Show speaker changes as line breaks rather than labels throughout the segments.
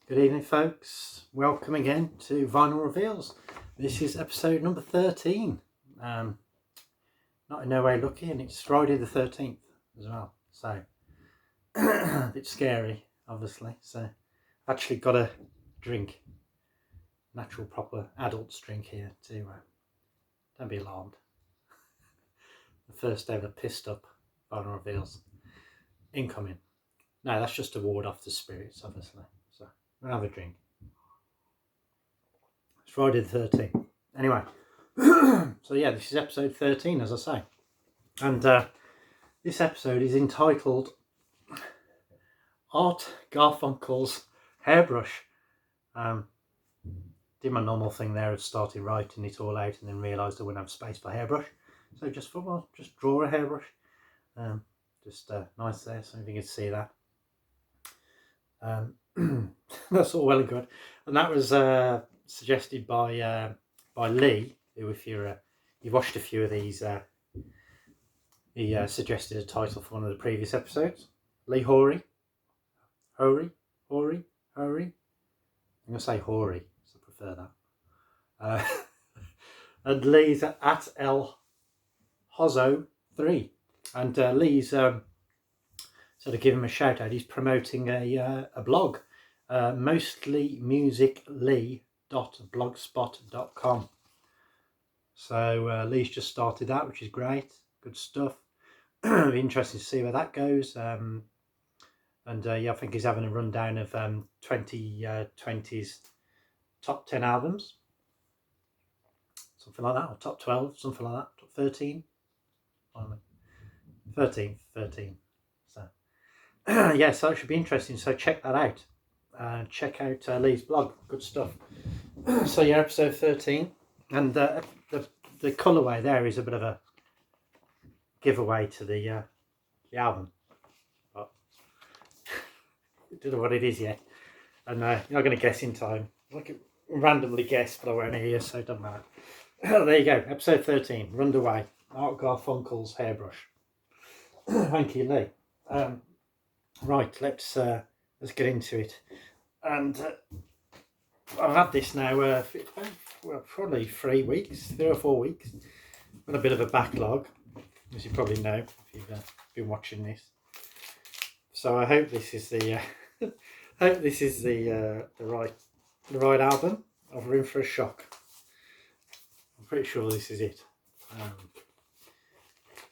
Good evening, folks. Welcome again to Vinyl Reveals. This is episode number 13. Not in no way lucky, and it's Friday the 13th as well. So, a bit scary, obviously. So, I've actually got a drink, natural, proper adult's drink here too. Don't be alarmed. The first ever pissed up Vinyl Reveals incoming. No, that's just to ward off the spirits, obviously. So, we'll have a drink. It's Friday the 13th. Anyway, so yeah, this is episode 13, as I say. And this episode is entitled Art Garfunkel's Hairbrush. Did my normal thing there of starting writing it all out and then realised I wouldn't have space for hairbrush. So just thought, well, just draw a hairbrush. Just nice there, so if you can see that. That's all well and good. And that was suggested by Lee, who, if you've watched a few of these, he suggested a title for one of the previous episodes. Lee Hoary. I'm going to say Hoary, so I prefer that. And Lee's at L Hozzo 3. And Lee's, so to give him a shout out, he's promoting a blog, mostlymusiclee.blogspot.com. So Lee's just started that, which is great. Good stuff. It'll be interesting to see where that goes. And yeah, I think he's having a rundown of 2020's top 10 albums. Something like that, or top 12, something like that. Top 13. 13. So, yeah, so it should be interesting. So check that out. Check out Lee's blog. Good stuff. So yeah, episode 13. And the colourway there is a bit of a giveaway to the album. But I don't know what it is yet. And you're not going to guess in time. I can randomly guess, but I won't hear, so it doesn't matter. There you go, episode 13, Run Away, Art Garfunkel's Hairbrush. Thank you, Lee. Right, let's get into it. And I've had this now for probably 3 weeks, 3 or 4 weeks. Got a bit of a backlog, as you probably know if you've been watching this. So I hope this is the right album. I've room for a shock. I'm pretty sure this is it.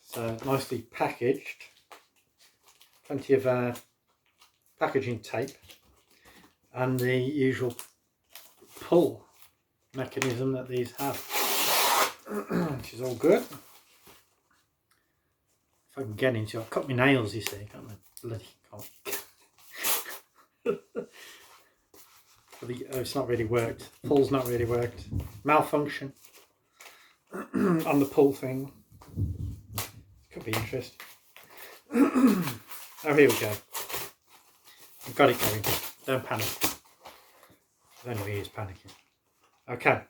So nicely packaged. Plenty of packaging tape, and the usual pull mechanism that these have, which is all good. If I can get into it, I've cut my nails, you see, can't I? Bloody can't. Oh, it's not really worked. Pull's not really worked. Malfunction on the pull thing. Could be interesting. Oh, here we go. I've got it going. Don't panic. I don't know he is panicking. Okay.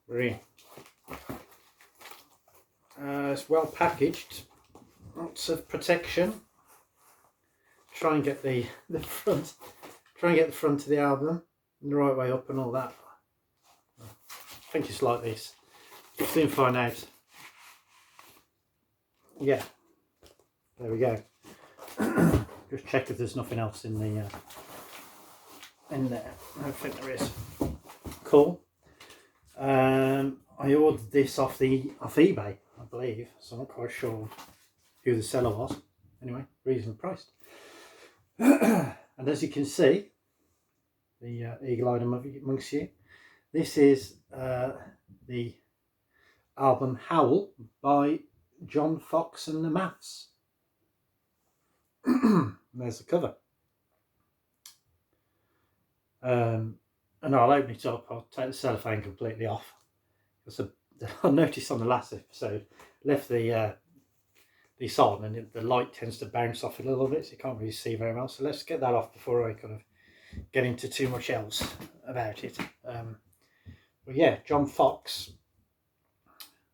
We're in. It's well packaged. Lots of protection. Try and get the front. Try and get the front of the album the right way up and all that. I think it's like this. We'll soon find out. Yeah. There we go. Just check if there's nothing else in there. I don't think there is. Cool. I ordered this off eBay, I believe, so I'm not quite sure who the seller was. Anyway, reasonably priced. And as you can see, the eagle-eyed amongst you, this is the album Howl by John Foxx and the Maths. There's the cover. And I'll open it up. I'll take the cellophane completely off. Because I noticed on the last episode, left this on, and the light tends to bounce off a little bit, so you can't really see very well. So let's get that off before I kind of get into too much else about it. But yeah, John Foxx.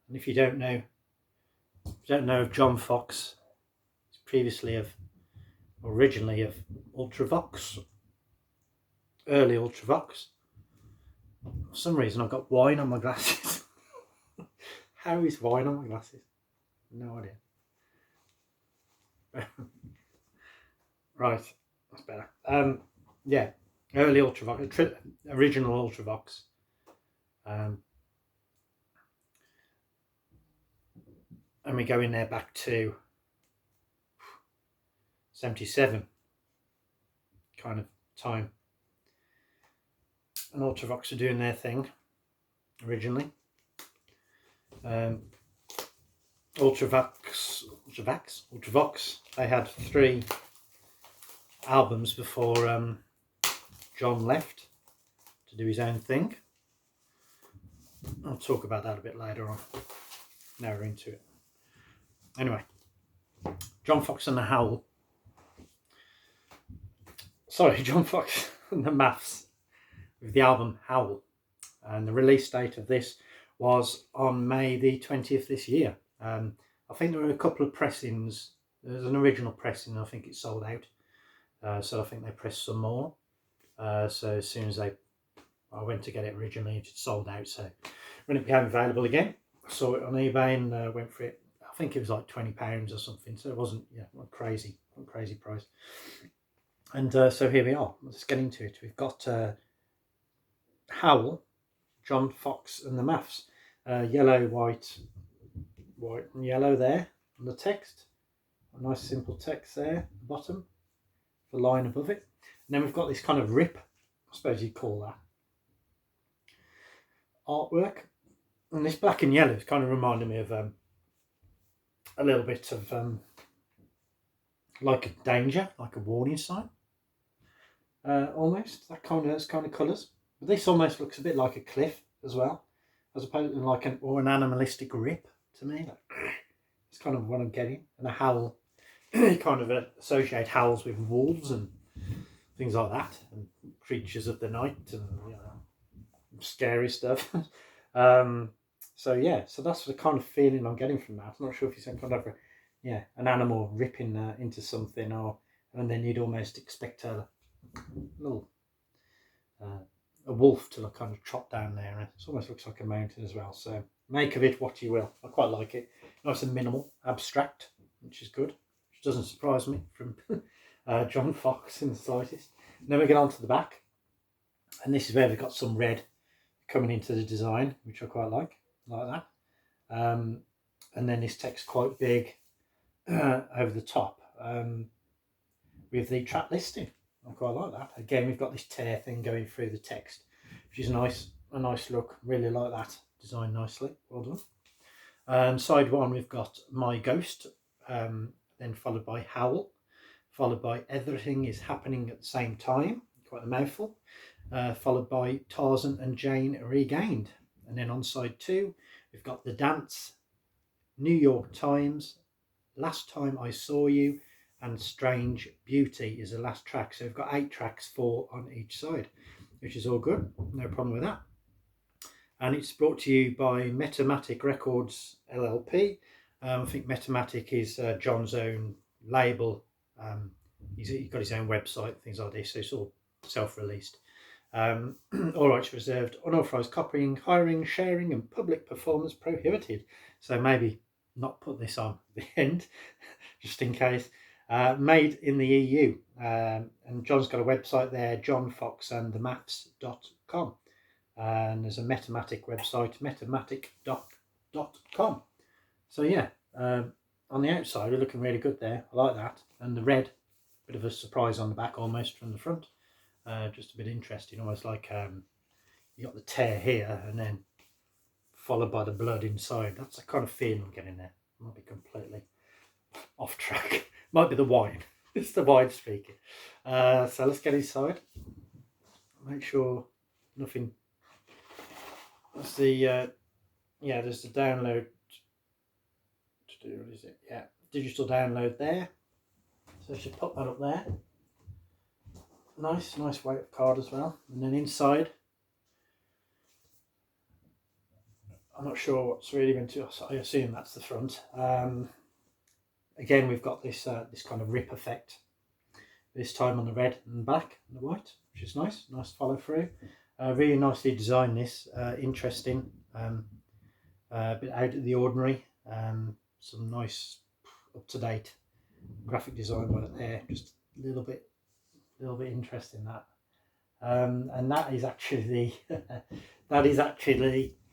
And if you don't know of John Foxx, he's originally of Ultravox. early Ultravox. For some reason I've got wine on my glasses. How is wine on my glasses? No idea. Right, that's better. Yeah, early Ultravox, original Ultravox. And we go in there back to 77 kind of time. And Ultravox are doing their thing originally. Ultravox, they had 3 albums before John left to do his own thing. I'll talk about that a bit later on. Now we're into it. Anyway, John Foxx and the Howl. Sorry, John Foxx and the Maths with the album Howl. And the release date of this was on May the 20th this year. I think there were a couple of pressings. There's an original pressing, I think it sold out. So I think they pressed some more. So as soon as I went to get it originally, it sold out. So when it became available again, I saw it on eBay and went for it. I think it was like £20 or something. So it wasn't a crazy price. And so here we are. Let's get into it. We've got Howl, John Foxx and the Maths. Yellow, white and yellow there on the text. A nice simple text there at the bottom. The line above it. And then we've got this kind of rip, I suppose you'd call that, artwork. And this black and yellow is kind of reminding me of a little bit of like a danger, like a warning sign. Almost those kind of colours. But this almost looks a bit like a cliff as well, as opposed to like an animalistic rip to me. It's kind of what I'm getting. And a howl, you kind of associate howls with wolves and things like that, and creatures of the night, and scary stuff. So that's the kind of feeling I'm getting from that. I'm not sure if it's some kind of an animal ripping into something, and then you'd almost expect a little a wolf to kind of trot down there. It almost looks like a mountain as well. So make of it what you will. I quite like it. Nice and minimal, abstract, which is good. Which doesn't surprise me from John Foxx in the slightest. And then we get on to the back, and this is where we've got some red coming into the design, which I quite like that. And then this text quite big over the top with the track listing. I quite like that. Again, we've got this tear thing going through the text, which is a nice look. Really like that. Designed nicely. Well done. Side 1, we've got My Ghost, then followed by Howl, followed by Everything Is Happening at the Same Time. Quite a mouthful. Followed by Tarzan and Jane Regained. And then on side 2, we've got The Dance, New York Times, Last Time I Saw You, and Strange Beauty is the last track. So we've got 8 tracks, 4 on each side, which is all good. No problem with that. And it's brought to you by Metamatic Records LLP. I think Metamatic is John's own label. He's got his own website, things like this, so it's all self-released. All rights reserved, unauthorised copying, hiring, sharing and public performance prohibited. So maybe not put this on at the end, just in case. Made in the EU. And John's got a website there, johnfoxandthemaths.com. And there's a Metamatic website, metamatic.com. So on the outside, we're looking really good there. I like that. And the red, bit of a surprise on the back almost from the front. Just a bit interesting, almost like you got the tear here and then followed by the blood inside. That's the kind of feeling I'm getting there. Might be completely off track. Might be the wine. It's the wine speaking. So let's get inside. Make sure nothing. That's the there's the download to do. What is it? Yeah, digital download there. So I should pop that up there. Nice weight card as well. And then inside, I'm not sure what's really going to. I assume that's the front. Again, we've got this this kind of rip effect this time on the red and black and the white, which is nice follow through. Really nicely designed, this interesting, a bit out of the ordinary, some nice up-to-date graphic design right there, just a little bit interesting, that. And that is actually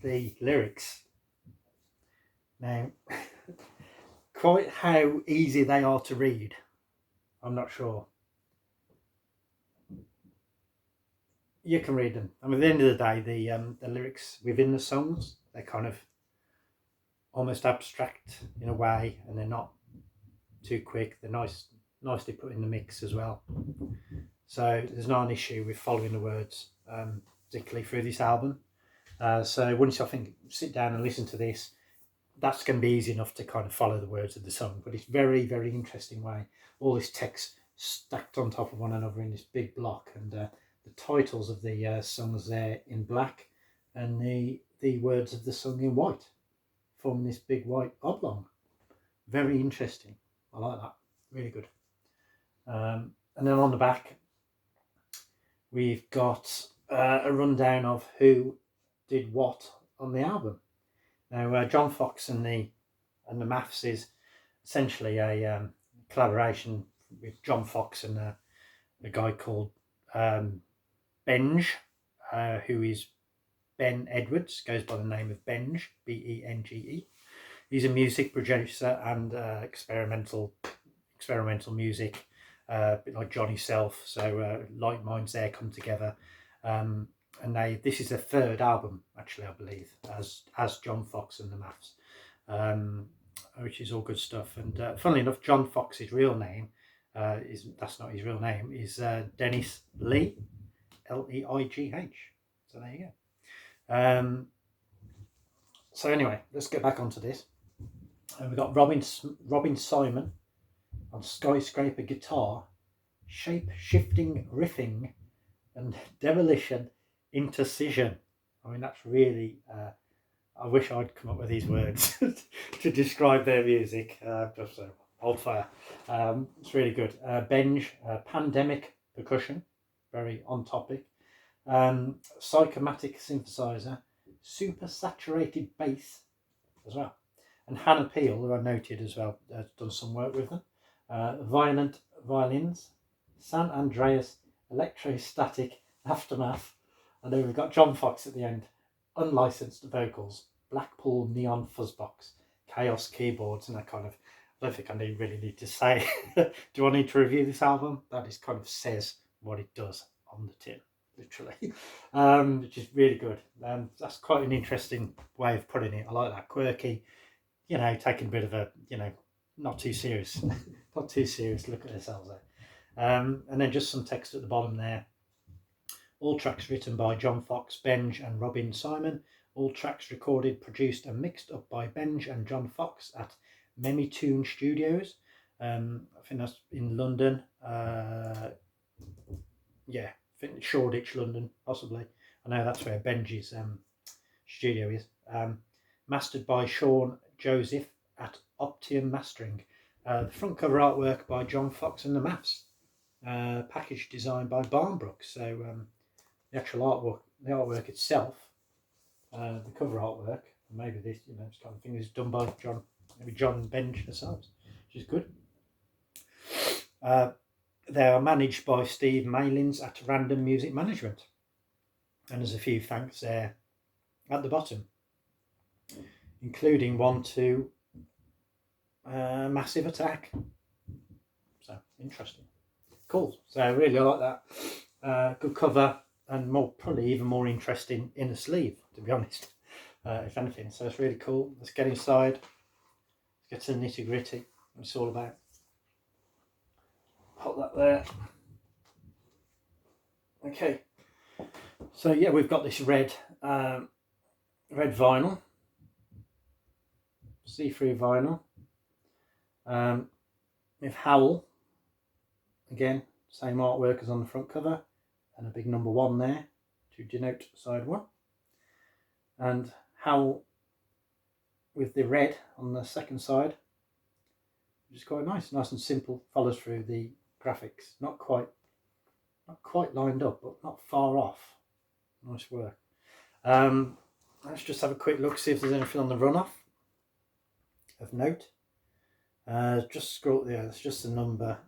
the lyrics. Now, quite how easy they are to read, I'm not sure. You can read them. I mean, at the end of the day, the lyrics within the songs, they're kind of almost abstract in a way, and they're not too quick. They're nicely put in the mix as well. So there's not an issue with following the words, particularly through this album. So once I think sit down and listen to this, that's going to be easy enough to kind of follow the words of the song. But it's very, very interesting way. All this text stacked on top of one another in this big block, and the titles of the songs there in black, and the words of the song in white, forming this big white oblong. Very interesting. I like that. Really good. And then on the back, we've got a rundown of who did what on the album. Now, John Foxx and the Maths is essentially a collaboration with John Foxx and a guy called Benj, who is Ben Edwards, goes by the name of Benj, Benge. He's a music producer and experimental music, a bit like Johnny Self. So like minds there come together, and this is their third album, actually, I believe, as John Foxx and the Maths, which is all good stuff. And funnily enough, John Foxx's real name that's not his real name, is Dennis Leigh, Leigh. So there you go. So anyway, let's get back onto this. We've got Robin Simon on skyscraper guitar, shape-shifting riffing, and demolition intercision. I mean, that's really, I wish I'd come up with these words to describe their music. Just so old fire. It's really good. Benj, pandemic percussion, very on topic. Psychomatic synthesizer, super saturated bass as well. And Hannah Peel, who I noted as well, has done some work with them. Violent violins, San Andreas electrostatic aftermath, and then we've got John Foxx at the end, unlicensed vocals, Blackpool neon fuzzbox, chaos keyboards, and that kind of. I don't think I really need to say. Do I need to review this album? That is kind of says what it does on the tin, literally, which is really good. That's quite an interesting way of putting it. I like that, quirky. Taking a bit of a, not too serious look at themselves there. And then just some text at the bottom there. All tracks written by John Foxx, Benj and Robin Simon. All tracks recorded, produced and mixed up by Benj and John Foxx at Memitune Studios. I think that's in London. I think Shoreditch, London, possibly. I know that's where Benji's studio is. Mastered by Sean Joseph at Optium Mastering. The front cover artwork by John Foxx and the Maths. Package designed by Barnbrook. So the actual artwork itself, the cover artwork, maybe this, this kind of thing is done by John and Benj themselves, which is good. They are managed by Steve Malins at Random Music Management. And there's a few thanks there at the bottom, including one to Massive Attack. So interesting, cool. So I really like that. Good cover, and probably even more interesting in the sleeve, to be honest, if anything. So it's really cool. Let's get inside. Let's get to the nitty gritty. What it's all about. Put that there. Okay. So yeah, we've got this red vinyl, see-through vinyl. With Howl, again, same artwork as on the front cover, and a big number 1 there to denote side 1. And Howl with the red on the second side, which is quite nice and simple, follows through the graphics. Not quite lined up, but not far off. Nice work. Let's just have a quick look, see if there's anything on the runoff of note. Just scroll there. It's just the number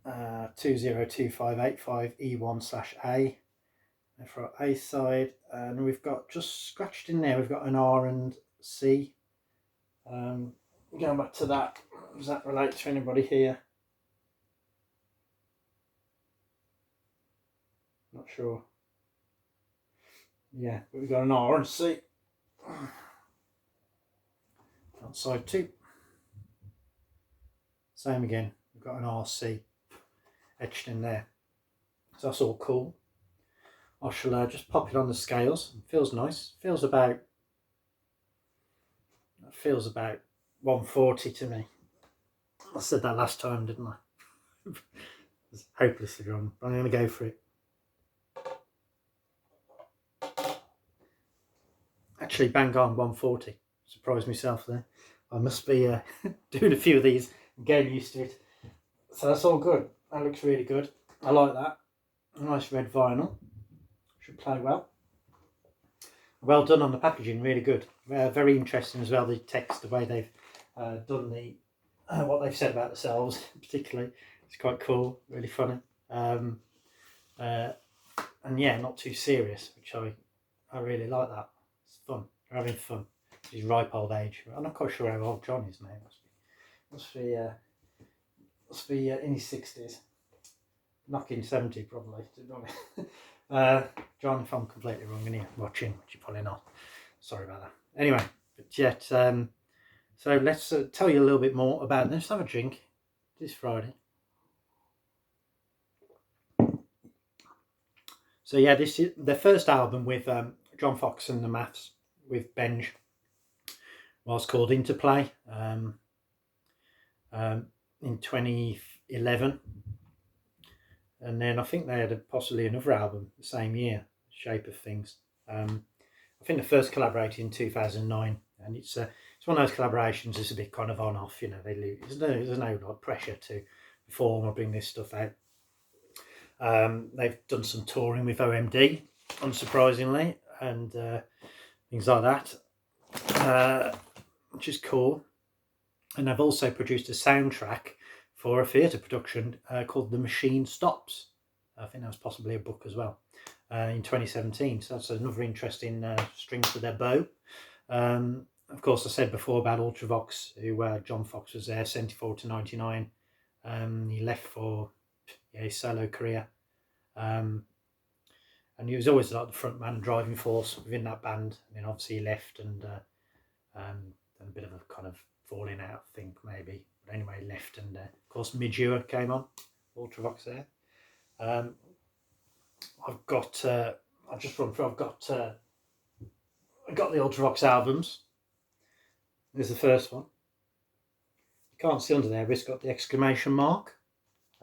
202585E1/A. For our A side, and we've got just scratched in there. We've got an R and C. Going back to that, does that relate to anybody here? Not sure. Yeah, but we've got an R and C. On side 2. Same again. We've got an RC etched in there. So that's all cool. I shall just pop it on the scales. It feels nice. Feels about 140 to me. I said that last time, didn't I? It's hopelessly wrong, but I'm going to go for it. Actually, bang on 140. Surprised myself there. I must be doing a few of these and getting used to it. So that's all good. That looks really good. I like that. A nice red vinyl. Should play well. Well done on the packaging, really good. Very interesting as well, the text, the way they've done the what they've said about themselves, particularly. It's quite cool, really funny. And yeah, not too serious, which I really like that. It's fun. They're having fun. He's ripe old age. I'm not quite sure how old John is now. Must be in his 60s. Knocking 70 probably, to be honest. John, if I'm completely wrong and you're watching, which you're probably not, sorry about that. Anyway, but yet, so let's tell you a little bit more about this. Have a drink. This Friday. So yeah, this is their first album with John Foxx and the Maths with Benj. Was called Interplay in 2011. And then I think they had possibly another album the same year, Shape of Things. I think they first collaborated in 2009, and it's one of those collaborations that's a bit kind of on off. You know, there's no like pressure to perform or bring this stuff out. They've done some touring with OMD, unsurprisingly, and things like that, which is cool. And they've also produced a soundtrack for a theatre production called The Machine Stops. I think that was possibly a book as well, in 2017. So that's another interesting string to their bow. Of course, I said before about Ultravox, who John Foxx was there, 74 to 99. He left for his solo career. And he was always like the front man and driving force within that band. And then obviously he left and a bit of a kind of falling out, I think, maybe. But anyway, he left, and of course Midua came on, Ultravox there. I've got, I'll just run through, I've got the Ultravox albums. There's the first one. You can't see under there, but it's got the exclamation mark.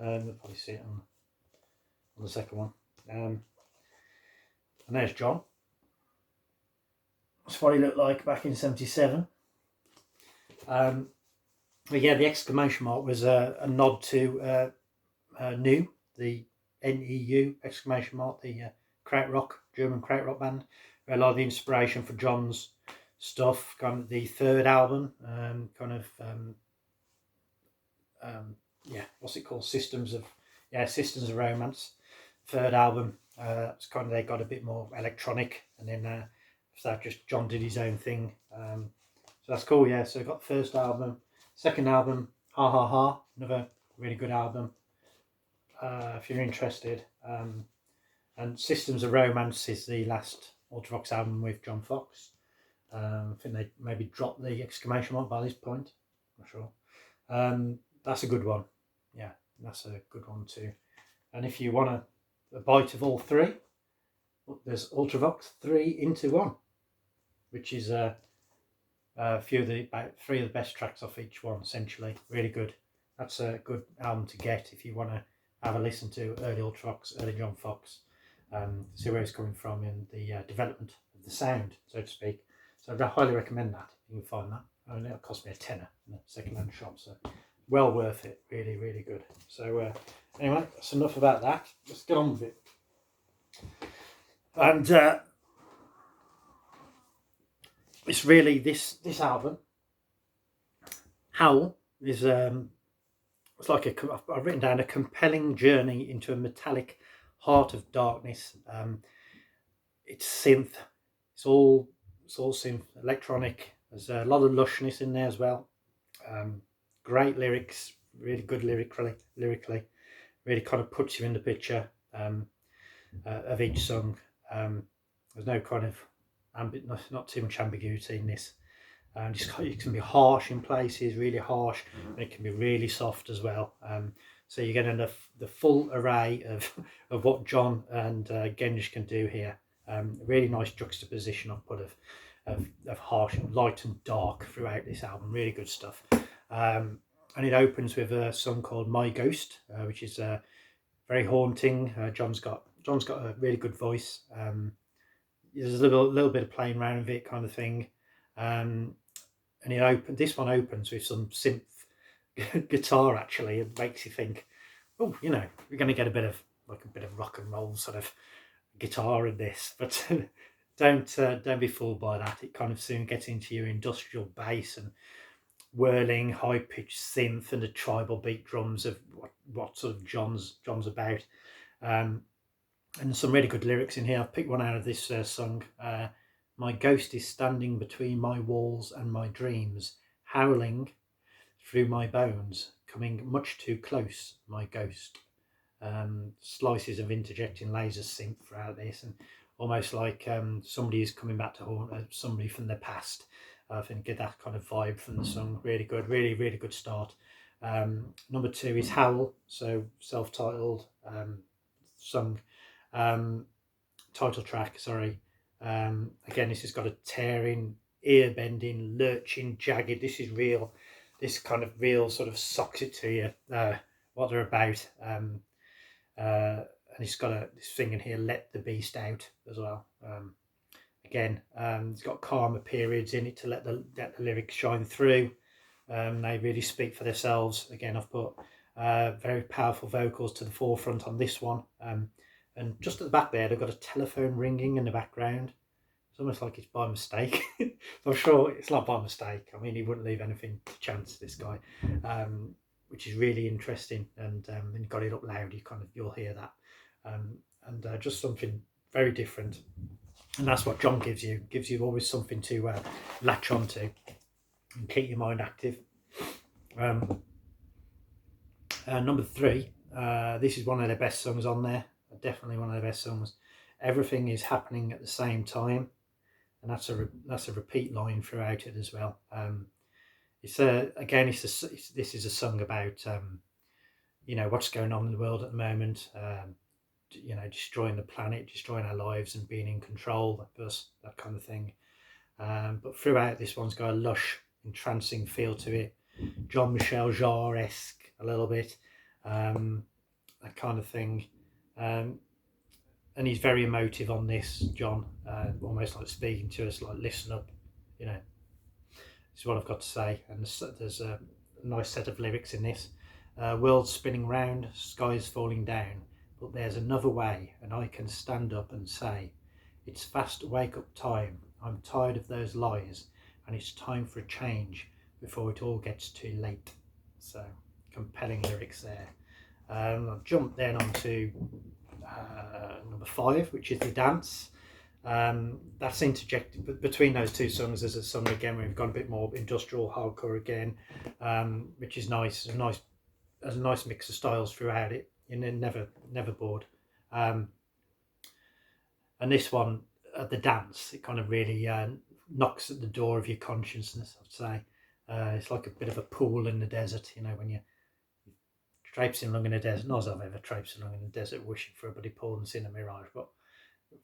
You'll probably see it on the second one. And there's John. That's what he looked like back in 77. But yeah, the exclamation mark was a nod to New, the NEU exclamation mark, the German krautrock band. A lot of the inspiration for John's stuff, kind of the third album, what's it called? Systems of Romance. Third album, it's kind of, they got a bit more electronic, and then after that, just John did his own thing. So that's cool, yeah. So I got the first album. Second album, Ha Ha Ha, another really good album, if you're interested. And Systems of Romance is the last Ultravox album with John Foxx. I think they maybe dropped the exclamation mark by this point. I'm not sure. That's a good one. Yeah, that's a good one too. And if you want a bite of all three, there's Ultravox 3 into 1, which is about 3 of the best tracks off each one, essentially. Really good. That's a good album to get if you want to have a listen to early Ultravox, early John Foxx, see where it's coming from in the development of the sound, so to speak. So I highly recommend that. You can find that. I mean, it'll cost me a tenner in a second-hand shop, so well worth it. Really, really good. So anyway, that's enough about that. Let's get on with it. And it's really this album, Howl, is it's like I've written down a compelling journey into a metallic heart of darkness. It's synth. It's all synth, electronic. There's a lot of lushness in there as well. Great lyrics, really good lyrically. Really kind of puts you in the picture of each song. There's no kind of not too much ambiguity in this. It can be harsh in places, really harsh, and it can be really soft as well. So you're getting the full array of what John and Genj can do here. Really nice juxtaposition I've put of harsh and light and dark throughout this album. Really good stuff. And it opens with a song called My Ghost, which is very haunting. John's got a really good voice. There's a little bit of playing around with it kind of thing. And this one opens with some synth guitar. Actually, it makes you think, oh, you know, we're going to get a bit of rock and roll sort of guitar in this, but don't be fooled by that. It kind of soon gets into your industrial bass and whirling high pitched synth and the tribal beat drums of what sort of John's about. And some really good lyrics in here. I've picked one out of this song. My ghost is standing between my walls and my dreams, howling through my bones, coming much too close, my ghost. Slices of interjecting laser synth throughout this, and almost like somebody is coming back to haunt somebody from their past. I think get that kind of vibe from the song. Really good, really good start. Number 2 is Howl, so self-titled song, title track, sorry. Again, this has got a tearing, ear-bending, lurching, jagged. This is real. This kind of real sort of socks it to you what they're about. And it's got this thing in here, let the beast out, as well. Again, it's got calmer periods in it to let the lyrics shine through. They really speak for themselves. Again, I've put very powerful vocals to the forefront on this one. And just at the back there, they've got a telephone ringing in the background. It's almost like it's by mistake. I'm sure it's not by mistake. I mean, he wouldn't leave anything to chance, this guy, which is really interesting. And when you got it up loud, you'll hear that. And just something very different. And that's what John gives you. Gives you always something to latch onto and keep your mind active. Number 3, this is one of the best songs on there. Definitely one of the best songs. Everything is happening at the same time, and that's a repeat line throughout it as well. This is a song about you know, what's going on in the world at the moment. You know, destroying the planet, destroying our lives, and being in control, that kind of thing. But throughout, this one's got a lush, entrancing feel to it. Jean-Michel Jarre-esque a little bit, that kind of thing. And he's very emotive on this, John, almost like speaking to us, like, listen up, you know, this is what I've got to say. And there's a nice set of lyrics in this. World's spinning round, skies falling down, but there's another way, and I can stand up and say, it's fast wake up time, I'm tired of those lies, and it's time for a change before it all gets too late. So, compelling lyrics there. I'll jump then on to number 5, which is The Dance. That's interjected between those two songs. There's a song again where we've got a bit more industrial hardcore again, which is nice. There's a nice mix of styles throughout it. You're never bored. And this one, The Dance, it kind of really knocks at the door of your consciousness, I'd say. It's like a bit of a pool in the desert, you know, when you're traipsing along in the desert. Not as I've ever traipsed along in the desert wishing for a bloody pool and seeing a mirage, but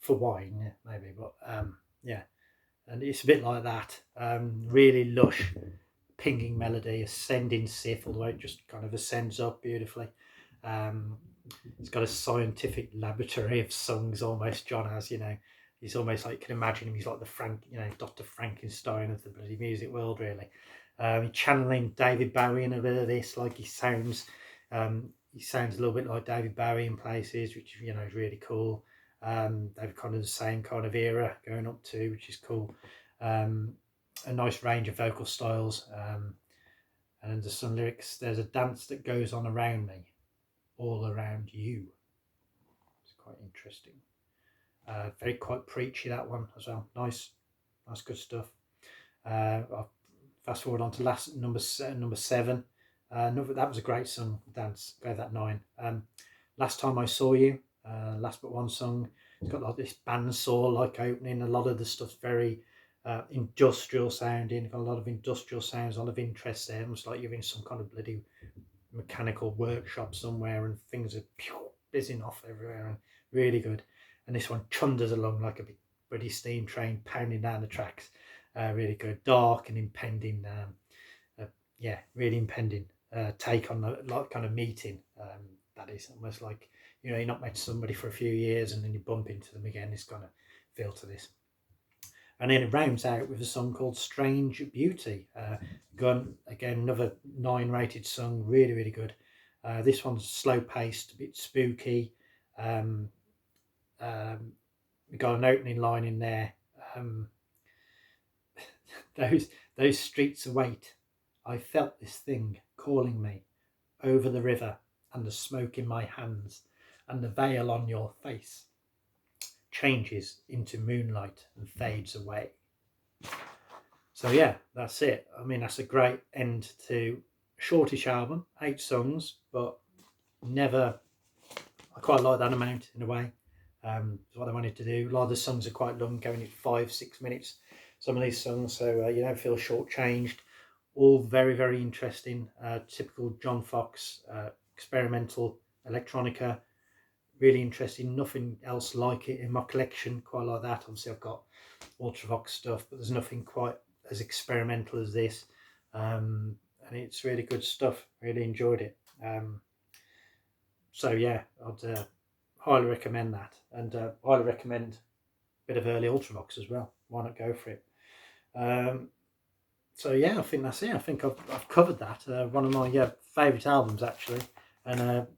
for wine, yeah, maybe. But yeah, and it's a bit like that. Really lush, pinging melody, ascending Sith, although it just kind of ascends up beautifully. It's got a scientific laboratory of songs almost, John has, you know. He's almost like, you can imagine him, he's like the Dr. Frankenstein of the bloody music world, really. Channeling David Bowie in a bit of this, like he sounds a little bit like David Bowie in places, which is really cool. They've kind of the same kind of era going up to, which is cool. A nice range of vocal styles, and under some lyrics, there's a dance that goes on around me, all around you. It's quite interesting. Very quite preachy, that one as well. Nice good stuff. I'll fast forward on to number 7. That was a great song, dance. Gave that 9. Last Time I Saw You, last but one song. It's got like this bandsaw like opening. A lot of the stuff's very industrial sounding. Got a lot of industrial sounds, a lot of interest there. Almost like you're in some kind of bloody mechanical workshop somewhere, and things are fizzing off everywhere, and really good. And this one chunders along like a big bloody steam train pounding down the tracks. Really good, dark and impending. Really impending take on the like kind of meeting. That is almost like you're not met somebody for a few years and then you bump into them again. This kind of feel to this. And then it rounds out with a song called Strange Beauty. Again, another 9 rated song, really good. This one's slow paced, a bit spooky. We got an opening line in there. Those streets await. I felt this thing calling me over the river, and the smoke in my hands, and the veil on your face changes into moonlight and fades away. So yeah, that's it. I mean, that's a great end to a shortish album, 8 songs, but I quite like that amount in a way. It's what I wanted to do. A lot of the songs are quite long, going at 5-6 minutes, some of these songs, so you don't feel shortchanged. All very interesting. Typical John Foxx, experimental electronica, really interesting. Nothing else like it in my collection, quite like that. Obviously I've got Ultravox stuff, but there's nothing quite as experimental as this, and it's really good stuff. Really enjoyed it. So yeah, I'd highly recommend that, and highly recommend a bit of early Ultravox as well. Why not go for it? So yeah, I think that's it. I think I've covered that. One of my favourite albums actually, and I'm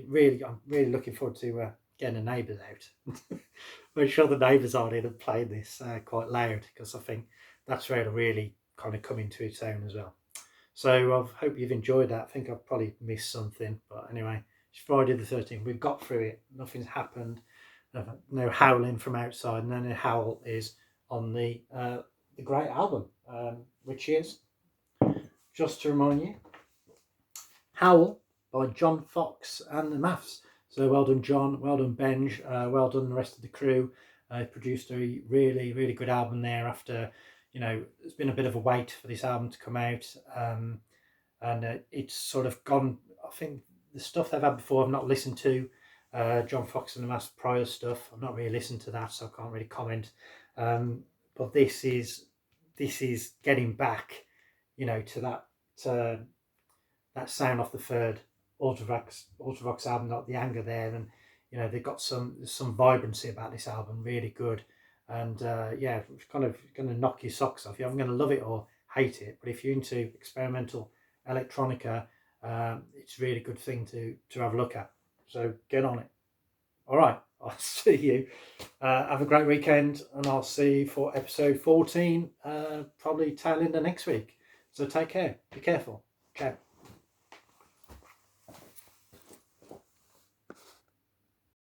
really looking forward to getting the neighbours out. Make sure the neighbours aren't in and playing this quite loud, because I think that's where it'll really kind of come into its own as well. So I hope you've enjoyed that. I think I've probably missed something, but anyway, it's Friday the 13th. We've got through it. Nothing's happened. No howling from outside, and then the howl is on the great album, which is, just to remind you, Howl by John Foxx and the Maths. So well done, John. Well done, Benj. Well done, the rest of the crew. Produced a really good album there after, it's been a bit of a wait for this album to come out. And it's sort of gone, I think the stuff they've had before I've not listened to. John Foxx and the Maths prior stuff, I've not really listened to that, so I can't really comment. But this is getting back, to that sound off the third Ultravox album, not the anger there, and they've got some vibrancy about this album, really good, and it's kind of going to knock your socks off. You're either going to love it or hate it, but if you're into experimental electronica, it's a really good thing to have a look at. So get on it. All right, I'll see you. Have a great weekend, and I'll see you for episode 14, probably tail end of next week. So take care. Be careful. Ciao.